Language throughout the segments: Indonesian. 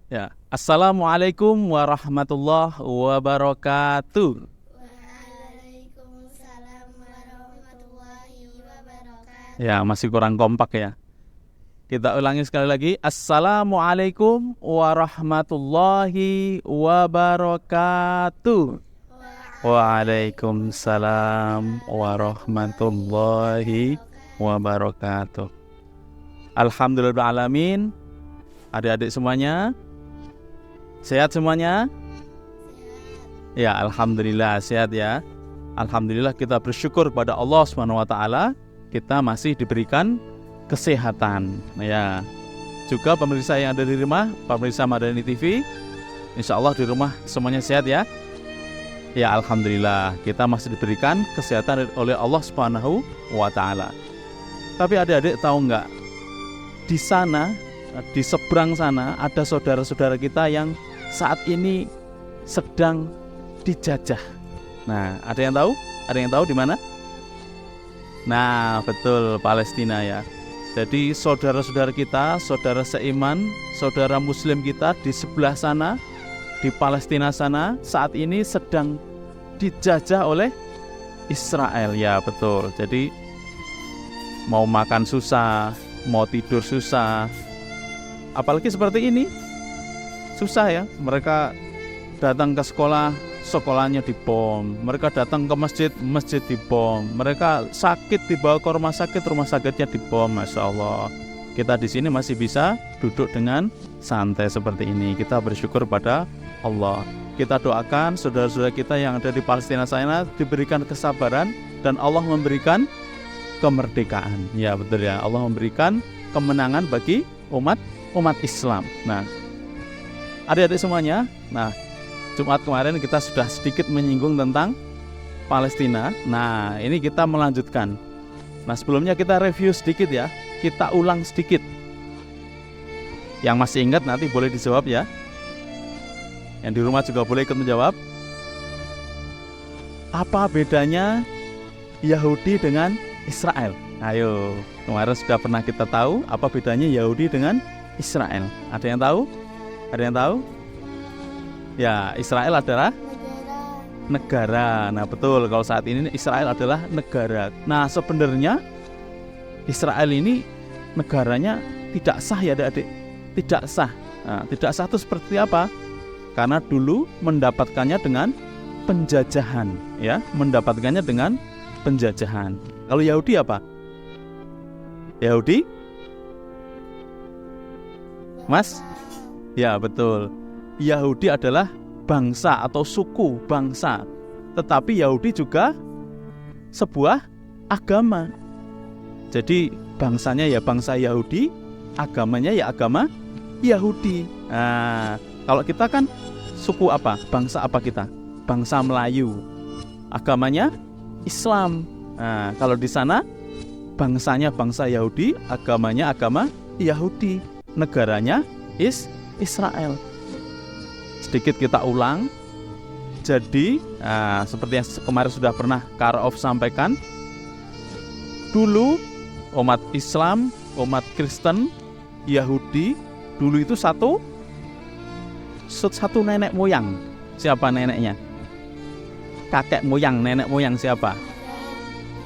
Ya. Assalamualaikum warahmatullahi wabarakatuh. Waalaikumsalam warahmatullahi wabarakatuh. Ya, masih kurang kompak ya. Kita ulangi sekali lagi. Assalamualaikum warahmatullahi wabarakatuh. Waalaikumsalam warahmatullahi wabarakatuh. Alhamdulillahirrahmanirrahim. Adik-adik semuanya, sehat semuanya? Ya, alhamdulillah sehat ya. Alhamdulillah kita bersyukur pada Allah SWT, kita masih diberikan kesehatan. Ya. Juga pemirsa yang ada di rumah, pemirsa Madani TV, insya Allah di rumah semuanya sehat ya. Ya, alhamdulillah kita masih diberikan kesehatan oleh Allah SWT. Tapi adik-adik tahu nggak? Di sana, di seberang sana ada saudara-saudara kita yang saat ini sedang dijajah. Nah, ada yang tahu? Ada yang tahu di mana? Nah, betul, Palestina ya. Jadi saudara-saudara kita, saudara seiman, saudara muslim kita di sebelah sana, di Palestina sana, saat ini sedang dijajah oleh Israel. Ya, betul. Jadi mau makan susah, mau tidur susah. Apalagi seperti ini, susah ya. Mereka datang ke sekolah, sekolahnya dibom. Mereka datang ke masjid, masjid dibom. Mereka sakit dibawa ke rumah sakitnya dibom. Masya Allah. Kita di sini masih bisa duduk dengan santai seperti ini. Kita bersyukur pada Allah. Kita doakan saudara-saudara kita yang ada di Palestina sana diberikan kesabaran dan Allah memberikan kemerdekaan. Ya betul ya. Allah memberikan kemenangan bagi umat Islam. Nah, adik-adik semuanya, nah Jumat kemarin kita sudah sedikit menyinggung tentang Palestina. Nah, ini kita melanjutkan. Nah, sebelumnya kita review sedikit ya. Kita ulang sedikit. Yang masih ingat nanti boleh dijawab ya. Yang di rumah juga boleh ikut menjawab. Apa bedanya Yahudi dengan Israel? Ayo, kemarin sudah pernah kita tahu apa bedanya Yahudi dengan Israel. Ada yang tahu? Ada yang tahu? Ya, Israel adalah negara. Nah, betul. Kalau saat ini Israel adalah negara. Nah, sebenarnya Israel ini negaranya tidak sah ya, adik-adik. Tidak sah. Nah, tidak sah itu seperti apa? Karena dulu mendapatkannya dengan penjajahan, ya, mendapatkannya dengan penjajahan. Kalau Yahudi apa? Yahudi? Mas? Ya, betul. Yahudi adalah bangsa atau suku bangsa. Tetapi Yahudi juga sebuah agama. Jadi bangsanya ya bangsa Yahudi, agamanya ya agama Yahudi. Nah, kalau kita kan suku apa? Bangsa apa kita? Bangsa Melayu. Agamanya Islam. Nah, kalau di sana bangsanya bangsa Yahudi, agamanya agama Yahudi, negaranya Israel. Sedikit kita ulang. Jadi, seperti yang kemarin sudah pernah Karaof sampaikan, dulu umat Islam, umat Kristen, Yahudi, dulu itu satu nenek moyang. Siapa neneknya? Kakek moyang, nenek moyang siapa?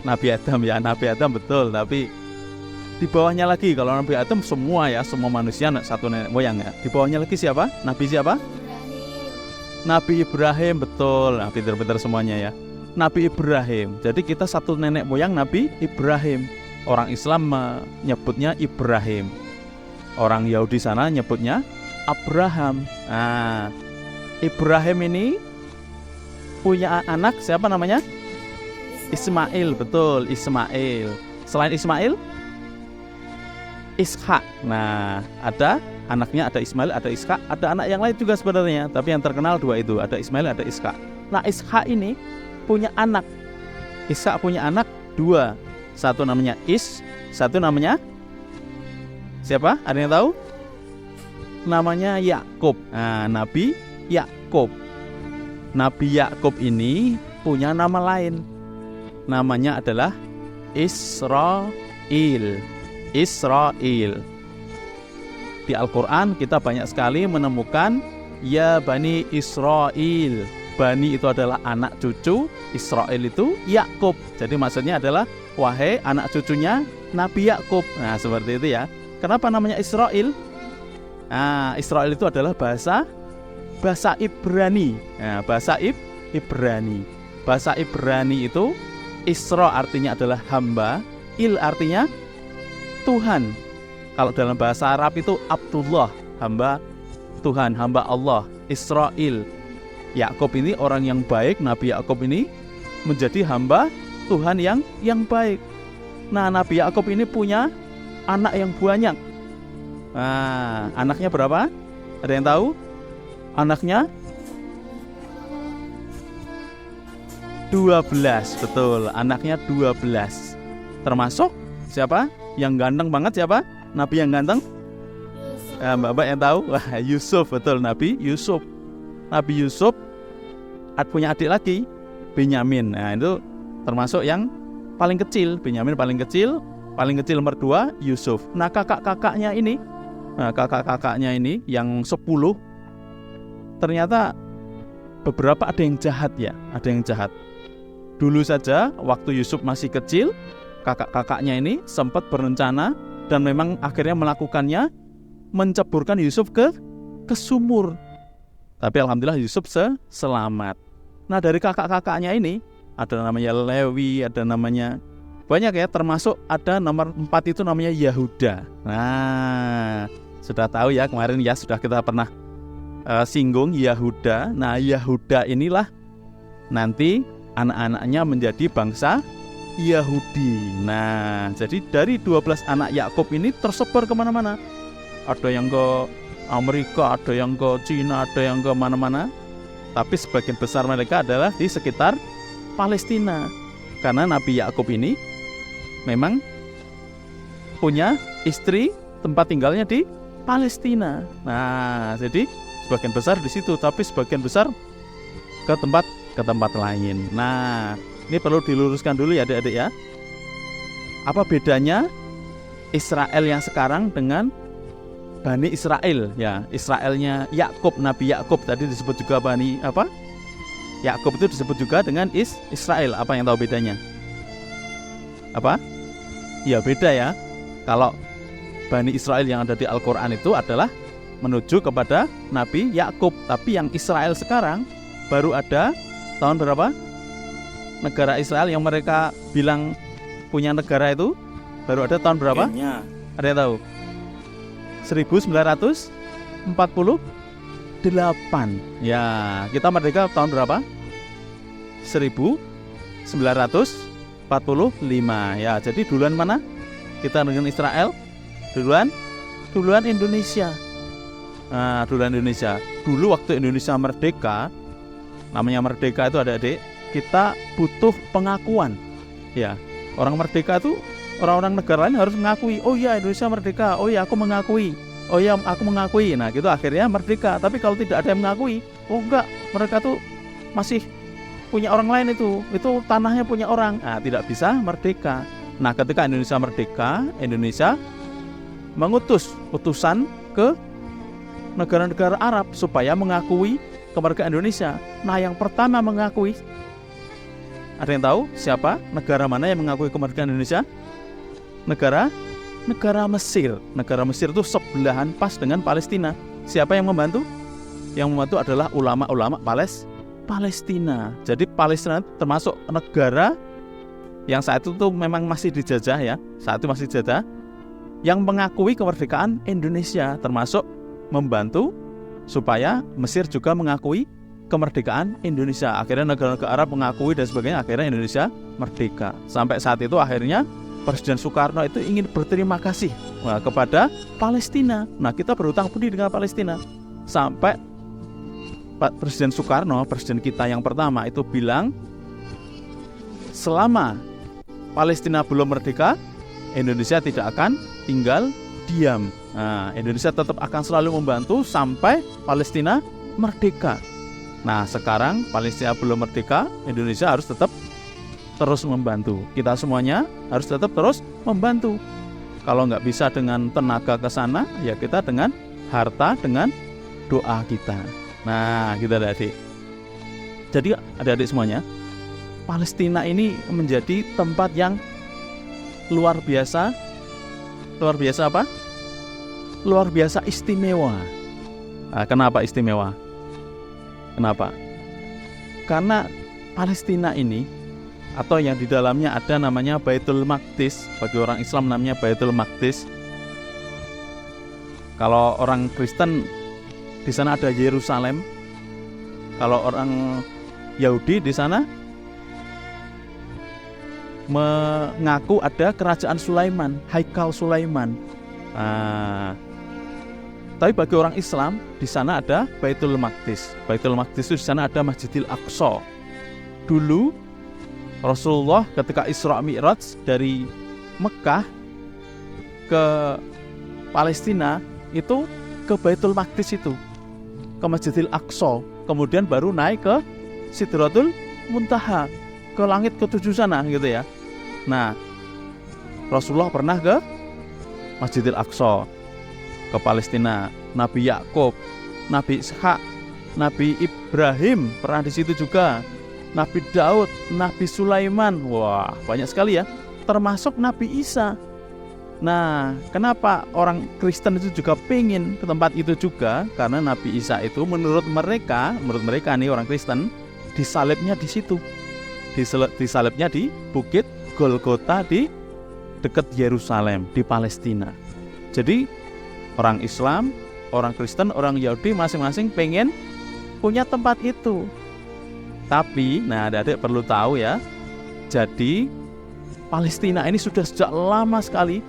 Nabi Adam ya, Nabi Adam betul. Tapi di bawahnya lagi, kalau Nabi Adam semua ya, semua manusia satu nenek moyang ya. Di bawahnya lagi siapa? Nabi siapa? Nabi Ibrahim, betul. Nah, pintar-pintar semuanya ya. Nabi Ibrahim. Jadi kita satu nenek moyang Nabi Ibrahim. Orang Islam menyebutnya Ibrahim. Orang Yahudi sana nyebutnya Abraham. Nah, Ibrahim ini punya anak siapa namanya? Ismail, betul, Ismail. Selain Ismail, Ishak. Nah, ada anaknya, ada Ismail, ada Ishak, ada anak yang lain juga sebenarnya, tapi yang terkenal dua itu, ada Ismail, ada Ishak. Nah, Ishak ini punya anak. Ishak punya anak dua. Satu namanya satu namanya siapa? Ada yang tahu? Namanya Yakub. Nah, Nabi Yakub. Nabi Yakub ini punya nama lain. Namanya adalah Israel. di Al-Quran kita banyak sekali menemukan ya Bani Israil. Bani itu adalah anak cucu, Israel itu Yakub. Jadi maksudnya adalah wahai anak cucunya Nabi Yakub. Nah seperti itu ya. Kenapa namanya Israel? Nah, Israel itu adalah bahasa Ibrani. Nah, bahasa Ibrani. Bahasa Ibrani itu Isra artinya adalah hamba, Il artinya Tuhan. Kalau dalam bahasa Arab itu Abdullah, hamba Tuhan, hamba Allah, Israel. Yakub ini orang yang baik, Nabi Yakub ini menjadi hamba Tuhan yang baik. Nah, Nabi Yakub ini punya anak yang banyak. Nah, anaknya berapa? Ada yang tahu? Anaknya 12, betul. Anaknya 12. Termasuk siapa? Yang ganteng banget siapa? Nabi yang ganteng? Mbak yang tahu? Wah, Yusuf, betul, Nabi Yusuf. Nabi Yusuf punya adik lagi, Benyamin. Nah, itu termasuk yang paling kecil. Benyamin paling kecil nomor 2 Yusuf. Nah, kakak-kakaknya ini yang 10 ternyata beberapa ada yang jahat ya, ada yang jahat. Dulu saja waktu Yusuf masih kecil, kakak-kakaknya ini sempat berencana dan memang akhirnya melakukannya, menceburkan Yusuf ke sumur. Tapi alhamdulillah Yusuf selamat. Nah, dari kakak-kakaknya ini ada namanya Lewi, ada namanya banyak ya, termasuk ada nomor 4 itu namanya Yahuda. Nah, sudah tahu ya kemarin ya, sudah kita pernah singgung Yahuda. Nah, Yahuda inilah nanti anak-anaknya menjadi bangsa Yahudi. Nah, jadi dari 12 anak Yakub ini tersebar kemana-mana. Ada yang ke Amerika, ada yang ke Cina, ada yang ke mana-mana. Tapi sebagian besar mereka adalah di sekitar Palestina. Karena Nabi Yakub ini memang punya istri, tempat tinggalnya di Palestina. Nah, jadi sebagian besar di situ, tapi sebagian besar ke tempat lain. Nah, ini perlu diluruskan dulu ya adik-adik ya. Apa bedanya Israel yang sekarang dengan Bani Israel ya? Israelnya Yakub, Nabi Yakub tadi disebut juga Bani apa? Yakub itu disebut juga dengan Israel. Apa yang tahu bedanya? Apa? Ya beda ya. Kalau Bani Israel yang ada di Al-Quran itu adalah menuju kepada Nabi Yakub. Tapi yang Israel sekarang baru ada tahun berapa? Negara Israel yang mereka bilang punya negara itu baru ada tahun berapa? Ada yang tahu? 1948. Ya, kita merdeka tahun berapa? 1945. Ya, jadi duluan mana? Kita dengan Israel? Duluan Indonesia. Nah, duluan Indonesia. Dulu waktu Indonesia merdeka, namanya merdeka itu adik-adik, kita butuh pengakuan. Ya, orang merdeka itu orang-orang negara lain harus mengakui, oh ya Indonesia merdeka, oh ya aku mengakui, oh ya aku mengakui. Nah gitu akhirnya merdeka. Tapi kalau tidak ada yang mengakui, oh enggak, mereka tuh masih punya orang lain, itu tanahnya punya orang. Nah tidak bisa merdeka. Nah ketika Indonesia merdeka, Indonesia mengutus utusan ke negara-negara Arab supaya mengakui kemerdekaan Indonesia. Nah yang pertama mengakui, ada yang tahu siapa? Negara mana yang mengakui kemerdekaan Indonesia? Negara Mesir. Negara Mesir itu sebelahan pas dengan Palestina. Siapa yang membantu? Yang membantu adalah ulama-ulama Palestina. Jadi Palestina termasuk negara yang saat itu tuh memang masih dijajah ya. Saat itu masih dijajah, yang mengakui kemerdekaan Indonesia, termasuk membantu supaya Mesir juga mengakui kemerdekaan Indonesia. Akhirnya negara-negara Arab mengakui dan sebagainya. Akhirnya Indonesia merdeka. Sampai saat itu akhirnya Presiden Soekarno itu ingin berterima kasih kepada Palestina. Nah kita berhutang budi dengan Palestina. Sampai Pak Presiden Soekarno, presiden kita yang pertama itu bilang, selama Palestina belum merdeka, Indonesia tidak akan tinggal diam. Nah, Indonesia tetap akan selalu membantu sampai Palestina merdeka. Nah sekarang Palestina belum merdeka, Indonesia harus tetap terus membantu. Kita semuanya harus tetap terus membantu. Kalau nggak bisa dengan tenaga ke sana, ya kita dengan harta, dengan doa kita. Nah, gitu adik-adik. Jadi adik-adik semuanya, Palestina ini menjadi tempat yang luar biasa. Luar biasa apa? Luar biasa istimewa. Nah, kenapa istimewa? Kenapa? Karena Palestina ini, atau yang di dalamnya ada namanya Baitul Maqdis. Bagi orang Islam namanya Baitul Maqdis. Kalau orang Kristen di sana ada Yerusalem. Kalau orang Yahudi di sana mengaku ada kerajaan Sulaiman, Haikal Sulaiman. Tapi bagi orang Islam di sana ada Baitul Maqdis. Baitul Maqdis itu di sana ada Masjidil Aqsa. Dulu Rasulullah ketika Isra Mi'raj dari Mekah ke Palestina itu ke Baitul Maqdis itu, ke Masjidil Aqsa, kemudian baru naik ke Sidratul Muntaha, ke langit ketujuh sana gitu ya. Nah, Rasulullah pernah ke Masjidil Aqsa, ke Palestina. Nabi Yakub, Nabi Ishak, Nabi Ibrahim pernah di situ juga. Nabi Daud, Nabi Sulaiman, wah banyak sekali ya. Termasuk Nabi Isa. Nah, kenapa orang Kristen itu juga pengen ke tempat itu juga? Karena Nabi Isa itu menurut mereka nih orang Kristen, disalibnya di situ. Disalibnya di Bukit Golgota di dekat Yerusalem di Palestina. Jadi orang Islam, orang Kristen, orang Yahudi masing-masing pengen punya tempat itu. Tapi, nah adik-adik perlu tahu ya. Jadi Palestina ini sudah sejak lama sekali,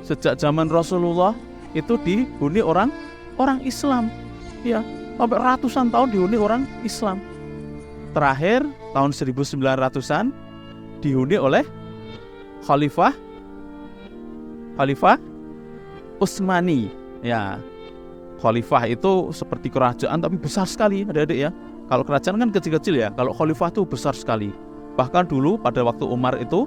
sejak zaman Rasulullah itu dihuni orang Islam. Ya, sampai ratusan tahun dihuni orang Islam. Terakhir tahun 1900-an dihuni oleh Khalifah Utsmani. Ya, Khalifah itu seperti kerajaan tapi besar sekali adik-adik ya. Kalau kerajaan kan kecil-kecil ya, kalau Khalifah itu besar sekali. Bahkan dulu pada waktu Umar itu,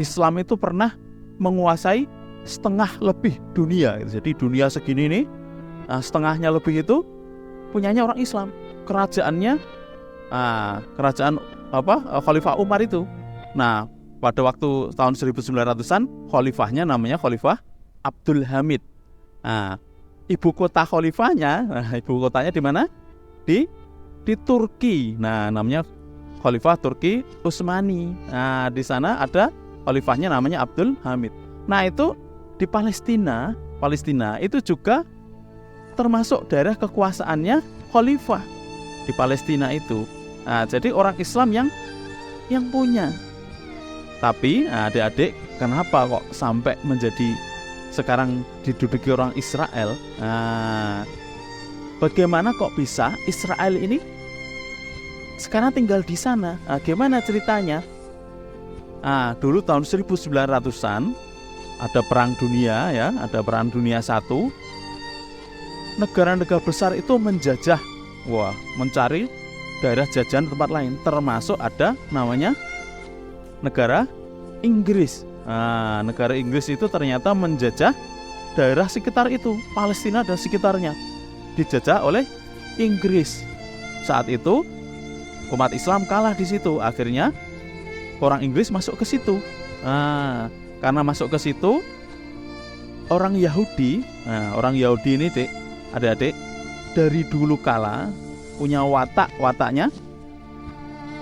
Islam itu pernah menguasai setengah lebih dunia. Jadi dunia segini nih, setengahnya lebih itu punyanya orang Islam. Kerajaan Khalifah Umar itu. Nah, pada waktu tahun 1900-an, Khalifahnya namanya Khalifah Abdul Hamid. Nah, ibu kotanya di mana? Di Turki. Nah, namanya Khalifah Turki Utsmani. Nah, di sana ada khalifahnya namanya Abdul Hamid. Nah, itu di Palestina itu juga termasuk daerah kekuasaannya khalifah di Palestina itu. Nah, jadi orang Islam yang punya. Tapi adik-adik, kenapa kok sampai menjadi sekarang diduduki orang Israel? Nah, bagaimana kok bisa Israel ini sekarang tinggal di sana? Nah, gimana ceritanya? Dulu tahun 1900-an ada perang dunia ya, ada perang dunia 1. Negara-negara besar itu menjajah, mencari daerah jajahan tempat lain, termasuk ada namanya negara Inggris. Negara Inggris itu ternyata menjajah daerah sekitar itu, Palestina dan sekitarnya, dijajah oleh Inggris. Saat itu umat Islam kalah di situ. Akhirnya orang Inggris masuk ke situ. Karena masuk ke situ, orang Yahudi ini adik-adik, dari dulu kala punya wataknya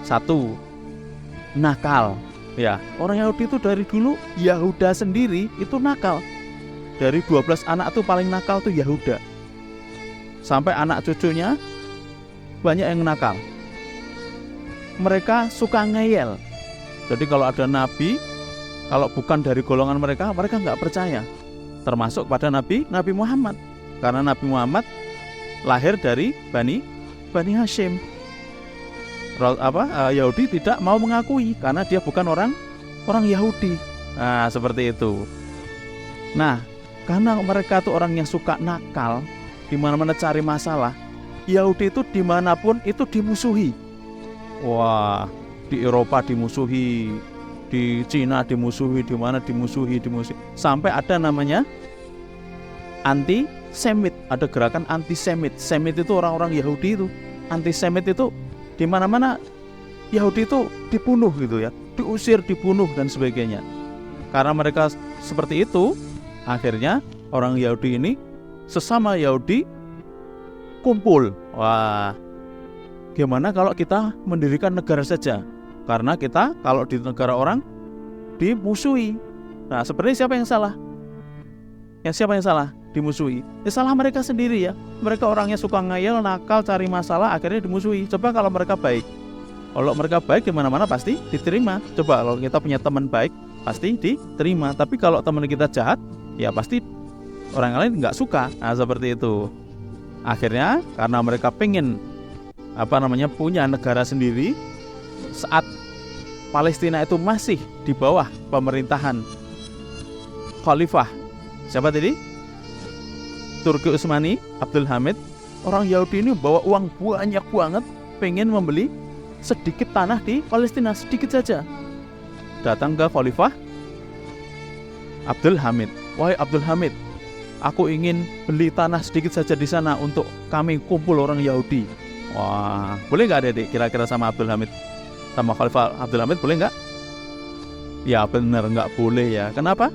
satu, nakal. Ya, orang Yahudi itu dari dulu, Yahuda sendiri itu nakal. Dari 12 anak itu paling nakal tuh Yahuda. Sampai anak cucunya banyak yang nakal. Mereka suka ngeyel. Jadi kalau ada nabi, kalau bukan dari golongan mereka nggak percaya. Termasuk pada Nabi Muhammad. Karena Nabi Muhammad lahir dari Bani Hashim. Yahudi tidak mau mengakui karena dia bukan orang Yahudi. Nah, seperti itu. Nah, karena mereka tuh orang yang suka nakal, di mana-mana cari masalah, Yahudi itu dimanapun itu dimusuhi. Wah, di Eropa dimusuhi, di Cina dimusuhi, di mana dimusuhi, sampai ada namanya anti-Semit, ada gerakan anti-Semit. Semit itu orang-orang Yahudi itu, anti-Semit itu di mana-mana Yahudi itu dibunuh gitu ya, diusir, dibunuh dan sebagainya. Karena mereka seperti itu, akhirnya orang Yahudi ini sesama Yahudi kumpul. Wah, gimana kalau kita mendirikan negara saja? Karena kita kalau di negara orang dimusuhi. Nah, sebenarnya siapa yang salah? Siapa yang salah? Dimusuhi. Salah mereka sendiri ya. Mereka orangnya suka ngeyel, nakal, cari masalah, akhirnya dimusuhi. Coba kalau mereka baik. Kalau mereka baik di mana-mana pasti diterima. Coba kalau kita punya teman baik, pasti diterima. Tapi kalau teman kita jahat, ya pasti orang lain nggak suka. Nah, seperti itu. Akhirnya karena mereka pengen punya negara sendiri, saat Palestina itu masih di bawah pemerintahan Khalifah siapa tadi? Turki Utsmani, Abdul Hamid. Orang Yahudi ini bawa uang banyak banget, pengen membeli sedikit tanah di Palestina, sedikit saja. Datang ke Khalifah Abdul Hamid. Wahai Abdul Hamid, aku ingin beli tanah sedikit saja di sana untuk kami kumpul orang Yahudi. Wah, boleh nggak Dede kira-kira sama Abdul Hamid? Sama Khalifah Abdul Hamid boleh nggak? Ya benar, nggak boleh ya. Kenapa?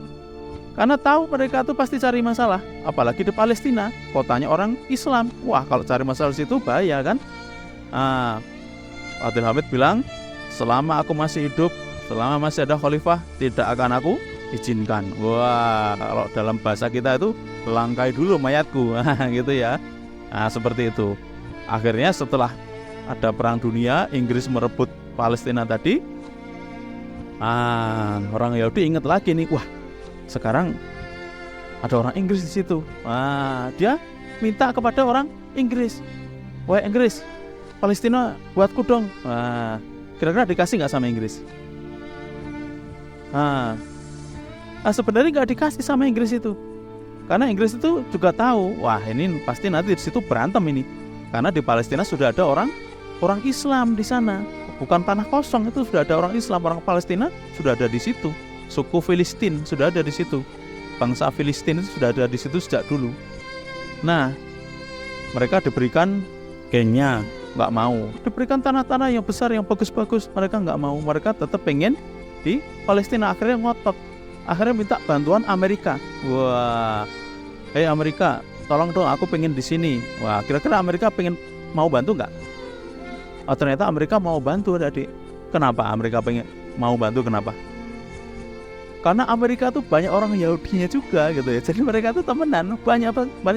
Karena tahu mereka tuh pasti cari masalah. Apalagi di Palestina, kotanya orang Islam. Wah, kalau cari masalah di situ bahaya kan? Abdul Hamid bilang, selama aku masih hidup, selama masih ada Khalifah, tidak akan aku izinkan. Wah, kalau dalam bahasa kita itu langkai dulu mayatku, gitu ya. Nah, seperti itu. Akhirnya setelah ada perang dunia, Inggris merebut Palestina tadi, orang Yahudi ingat lagi nih, wah sekarang ada orang Inggris di situ. Dia minta kepada orang Inggris, wahai Inggris, Palestina buatku dong. Kira-kira dikasih nggak sama Inggris? Sebenarnya nggak dikasih sama Inggris itu, karena Inggris itu juga tahu, wah ini pasti nanti di situ berantem ini, karena di Palestina sudah ada orang Islam di sana. Bukan tanah kosong, itu sudah ada orang Islam, orang Palestina sudah ada di situ. Suku Filistin sudah ada di situ. Bangsa Filistin itu sudah ada di situ sejak dulu. Nah, mereka diberikan gengnya, nggak mau. Diberikan tanah-tanah yang besar, yang bagus-bagus, mereka nggak mau. Mereka tetap pengen di Palestina. Akhirnya ngotot. Akhirnya minta bantuan Amerika. Wah, Amerika, tolong dong, aku pengen di sini. Wah, kira-kira Amerika mau bantu nggak? Ternyata Amerika mau bantu, adik. Kenapa Amerika mau bantu? Kenapa? Karena Amerika tuh banyak orang Yahudinya juga gitu ya. Jadi mereka tuh temenan, banyak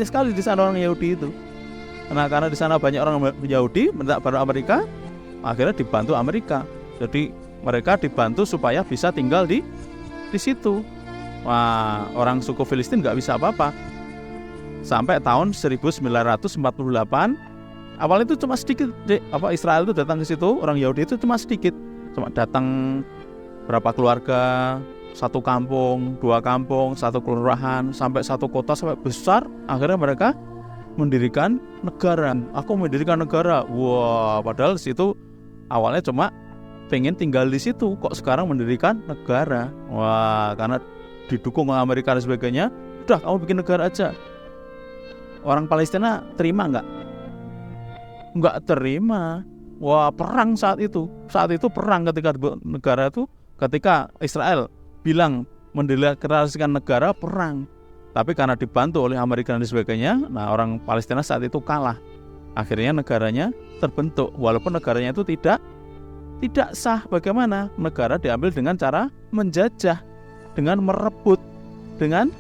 sekali di sana orang Yahudi itu. Nah, karena di sana banyak orang Yahudi, minta bantu Amerika, akhirnya dibantu Amerika. Jadi mereka dibantu supaya bisa tinggal di situ. Wah, orang suku Filistin nggak bisa apa-apa. Sampai tahun 1948. Awalnya itu cuma sedikit, Israel itu datang ke situ, orang Yahudi itu cuma sedikit, cuma datang berapa keluarga, satu kampung, dua kampung, satu kelurahan, sampai satu kota, sampai besar. Akhirnya mereka mendirikan negara. Aku mendirikan negara. Wah, padahal situ awalnya cuma pengen tinggal di situ, kok sekarang mendirikan negara. Wah, karena didukung oleh Amerika dan sebagainya, udah kamu bikin negara aja. Orang Palestina terima nggak? Nggak terima. Wah, perang saat itu perang ketika negara itu, ketika Israel bilang mendeklarasikan negara, perang. Tapi karena dibantu oleh Amerika dan sebagainya, nah orang Palestina saat itu kalah. Akhirnya negaranya terbentuk, walaupun negaranya itu tidak sah. Bagaimana? Negara diambil dengan cara menjajah, dengan merebut, dengan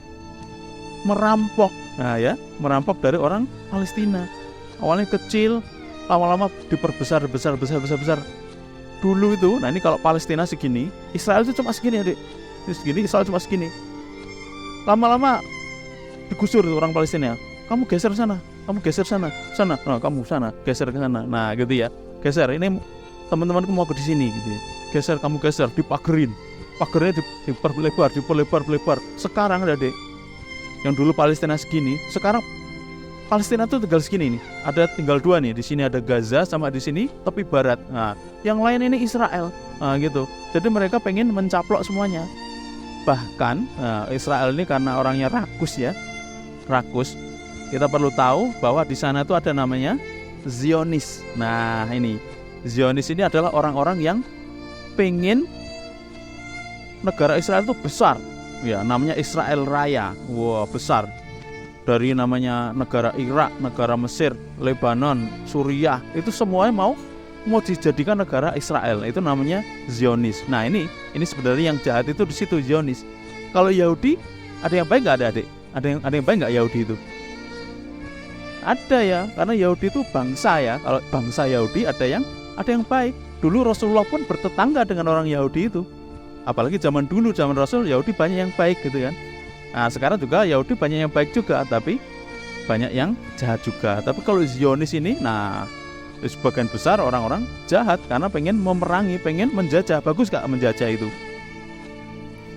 merampok. Nah ya, merampok dari orang Palestina. Awalnya kecil, lama-lama diperbesar besar. Dulu itu, nah ini kalau Palestina segini, Israel itu cuma segini, adik. Ini segini, Israel cuma segini. Lama-lama digusur orang Palestina. Kamu geser sana, kamu geser sana, nah, kamu sana, geser ke sana. Nah, gitu ya. Geser. Ini teman-temanku mau ke di sini gitu ya. Geser, kamu geser, dipagerin. Pagernya diperlebar. Sekarang, adik, yang dulu Palestina segini, sekarang Palestina tuh tinggal segini nih. Ada tinggal dua nih. Di sini ada Gaza sama di sini tepi barat. Nah, yang lain ini Israel. Nah, gitu. Jadi mereka pengen mencaplok semuanya. Bahkan Israel ini karena orangnya rakus ya. Rakus. Kita perlu tahu bahwa di sana tuh ada namanya Zionis. Nah, ini Zionis ini adalah orang-orang yang pengen negara Israel itu besar. Ya, namanya Israel Raya. Wah, besar. Dari namanya negara Irak, negara Mesir, Lebanon, Suriah, itu semuanya mau dijadikan negara Israel. Itu namanya Zionis. Nah, ini sebenarnya yang jahat itu di situ, Zionis. Kalau Yahudi, ada yang baik nggak, adik-adik? Ada yang baik nggak Yahudi itu? Ada ya, karena Yahudi itu bangsa ya. Kalau bangsa Yahudi ada yang baik. Dulu Rasulullah pun bertetangga dengan orang Yahudi itu. Apalagi zaman dulu, zaman Rasul, Yahudi banyak yang baik gitu kan. Nah, sekarang juga Yahudi banyak yang baik juga, tapi banyak yang jahat juga. Tapi kalau Zionis ini, nah, sebagian besar orang-orang jahat karena pengen memerangi, pengen menjajah. Bagus gak menjajah itu?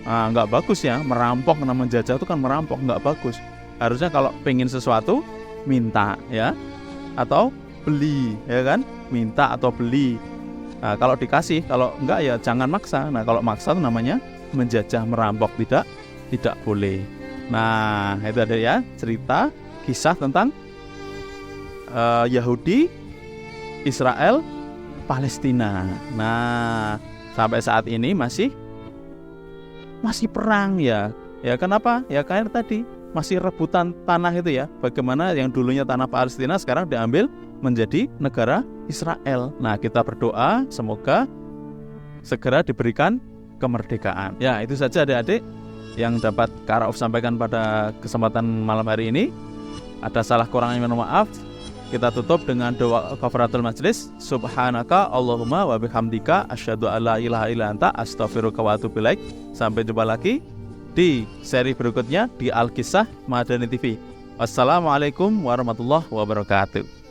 Nah, nggak bagus ya, merampok. Karena menjajah itu kan merampok, nggak bagus. Harusnya kalau pengen sesuatu, minta ya, atau beli ya kan, minta atau beli. Nah, kalau dikasih, kalau enggak ya jangan maksa. Nah, kalau maksa itu namanya menjajah, merampok, tidak boleh. Nah, itu ada ya cerita kisah tentang Yahudi, Israel, Palestina. Nah, sampai saat ini masih perang ya. Ya kenapa? Ya karena tadi masih rebutan tanah itu ya. Bagaimana yang dulunya tanah Palestina sekarang diambil menjadi negara Israel. Nah, kita berdoa semoga segera diberikan kemerdekaan. Ya, itu saja adik-adik yang dapat Kak Rauf sampaikan pada kesempatan malam hari ini. Ada salah kurangnya, mohon maaf. Kita tutup dengan doa kafaratul majlis. Subhanaka Allahumma wa bihamdika asyhadu alla ilaha illa anta astaghfiruka wa atubu ilaik. Sampai jumpa lagi di seri berikutnya di Al-Kisah Madani TV. Wassalamualaikum warahmatullahi wabarakatuh.